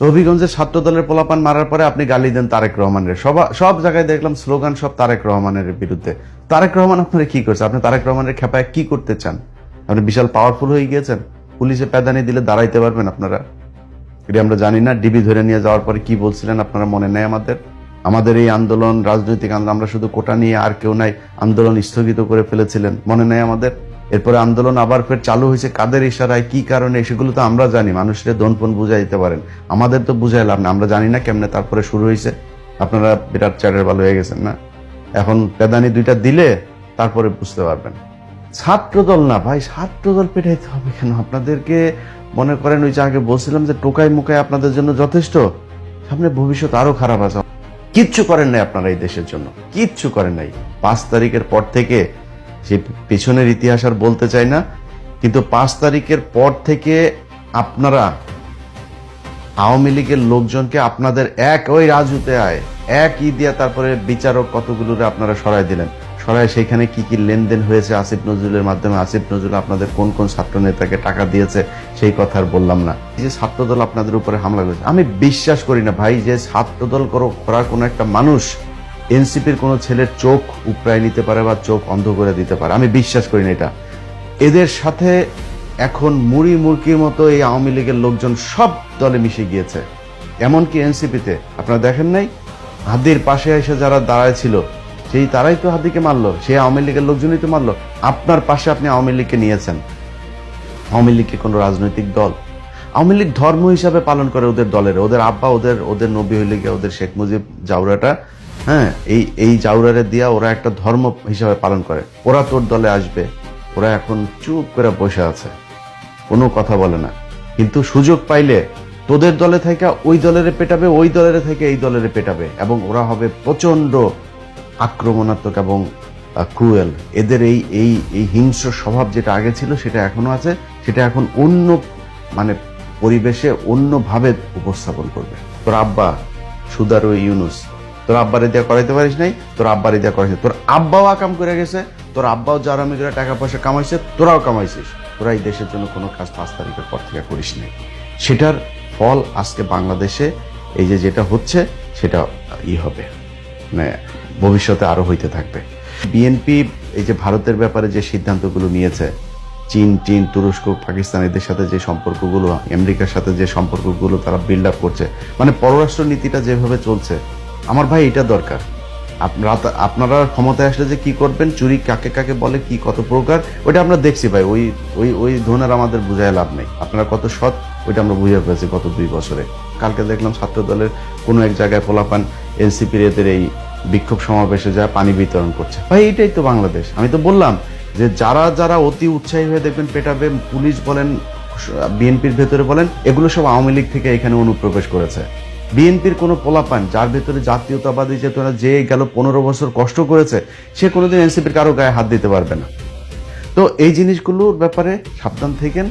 হবিগঞ্জের ছাত্র দলের পোলাপান মারার পরে আপনি গালি দেন তারেক রহমানের। সব জায়গায় দেখলাম স্লোগান সব তারেক রহমানের বিরুদ্ধে। তারেক রহমান আপনারা কি করছে? আপনি তারেক রহমানের খেপায় কি করতে চান? আপনি বিশাল পাওয়ারফুল হয়ে গিয়েছেন, পুলিশে প্যাদানি দিলে দাঁড়াইতে পারবেন আপনারা? এটা আমরা জানি না। ডিবি ধরে নিয়ে যাওয়ার পরে কি বলছিলেন আপনারা মনে নেই আমাদের এই আন্দোলন রাজনৈতিক আন্দোলন, আমরা শুধু কোটা নিয়ে আর কেউ নাই, আন্দোলন স্থগিত করে ফেলেছিলেন, মনে নেই আমাদের? এরপরে আন্দোলন আবার ফের চালু হয়েছে কাদের ইশারায়, কি কারণে, সেগুলো তো আমরা জানি। মানুষের দনপন বুঝাই দিতে পারেন, আমাদের তো বুঝাই লাভ না। আমরা জানি না কেমনে তারপরে শুরু হয়েছে। আপনারা বিরাট চারের ভালো হয়ে গেছেন না? এখন পেদানি দুইটা দিলে তারপরে বুঝতে পারবেন। ছাত্রদল না ভাই, ছাত্রদল পেটাইতে হবে কেন আপনাদেরকে? মনে করেন ওই যে আগে বলছিলাম যে টোকাই মুকাই আপনাদের জন্য যথেষ্ট, সামনে ভবিষ্যৎ আরো খারাপ আছে। কিচ্ছু করেন নাই আপনারা এই দেশের জন্য, কিচ্ছু করেন নাই। 5 তারিখের পর থেকে, সে পেছনের ইতিহাস আর বলতে চাই না, কিন্তু 5 তারিখের পর থেকে আপনারা আওয়ামী লীগের লোকজনকে আপনাদের ওই রাজুতে এক দিয়া তারপরে বিচারক কতগুলোরে আপনারা সরাই দিলেন। সরাই সেখানে কি কি লেনদেন হয়েছে আসিফ নজরুলের মাধ্যমে, আসিফ নজরুল আপনাদের কোন কোন ছাত্র নেতাকে টাকা দিয়েছে সেই কথা আর বললাম না। এই যে ছাত্রদল আপনাদের উপরে হামলা করেছে, আমি বিশ্বাস করি না ভাই যে ছাত্রদল করা কোনো একটা মানুষ এনসিপির কোনো ছেলের চোখ উপড়ায় নিতে পারে বা চোখ অন্ধ করে দিতে পারে। আমি বিশ্বাস করি না এটা। এদের সাথে এখন মুড়ি মুরকির মতো এই আওয়ামী লীগের লোকজন সব দলে মিশে গিয়েছে, এমনকি এনসিপিতে। আপনারা দেখেন নাই, হাদির পাশে এসে যারা দাঁড়ায় ছিল সেই তারাই তো হাদিকে মারলো, সেই আওয়ামী লীগের লোকজনই তো মারলো। আপনার পাশে আপনি আওয়ামী লীগকে নিয়েছেন। আওয়ামী লীগকে কোনো রাজনৈতিক দল? আওয়ামী লীগ ধর্ম হিসাবে পালন করে ওদের দলের, ওদের আব্বা, ওদের নবী হইলে গিয়ে ওদের শেখ মুজিব জাউরাটা, হ্যাঁ, এই জাউরারে দিয়া ওরা একটা ধর্ম হিসাবে পালন করে। ওরা তোর দলে আসবে, ওরা এখন চুপ করে বসে আছে, কোনো কথা বলে না। কিন্তু সুযোগ পাইলে তোদের দলে থেকে ওই দলের পেটাবে, ওই দলের থেকে এই দলের পেটাবে, এবং ওরা হবে প্রচন্ড আক্রমণাত্মক এবং ক্রুয়েল। এদের এই হিংস্র স্বভাব যেটা আগে ছিল সেটা এখনো আছে, সেটা এখন অন্য মানে পরিবেশে অন্যভাবে উপস্থাপন করবে। তোর আব্বা সুদারু ইউনুস, তোর আব্বারে দিয়া করাইতে পারিস নাই, তোর আব্বারে দিয়া করাইছে, তোর আব্বাও আকাম করে গেছে, তোর আব্বাও জারামি করে টাকা পয়সা কামাইছে, তোরাও কামাইছিস। তোরা এই দেশের জন্য কোনো কাজ 5 তারিখের পর থেকে করিস নাই। সেটার ফল আজকে বাংলাদেশে এই যেটা হচ্ছে সেটা হবে, মানে ভবিষ্যতে আরো হইতে থাকবে। বিএনপি এই যে ভারতের ব্যাপারে যে সিদ্ধান্তগুলো নিয়েছে, চীন, তুরস্ক, পাকিস্তান, এদের সাথে যে সম্পর্কগুলো, আমেরিকার সাথে যে সম্পর্কগুলো তারা বিল্ড আপ করছে, মানে পররাষ্ট্র নীতিটা যেভাবে চলছে, আমার ভাই এটা দরকার। আপনারা ক্ষমতায় আসলে যে কি করবেন, চুরি কাকে কাকে বলে, কি কত প্রকার, ওইটা আমরা দেখছি ভাই। ওই ধরনের আমাদের বুঝায় লাভ নেই। আপনারা কত সৎ ওইটা আমরা বুঝে পেয়েছি গত 2 বছরে। কালকে দেখলাম ছাত্র দলের কোনো এক জায়গায় পোলাপান এনসিপির এদের এই বিক্ষোভ সমাবেশে যায় পানি বিতরণ করছে। ভাই এটাই তো বাংলাদেশ। আমি তো বললাম যে যারা অতি উৎসাহী হয়ে দেখবেন পেটাবে, পুলিশ বলেন, বিএনপির ভেতরে বলেন, এগুলো সব আওয়ামী লীগ থেকে এখানে অনুপ্রবেশ করেছে। বিএনপির কোনো পোলাপান যার ভেতরে জাতীয়তাবাদী চেতনা যে গেল 15 বছর কষ্ট করেছে, সে কোনোদিন এনসিপির কারো গায়ে হাত দিতে পারবে না। তো এই জিনিসগুলোর ব্যাপারে সাবধান থাকেন।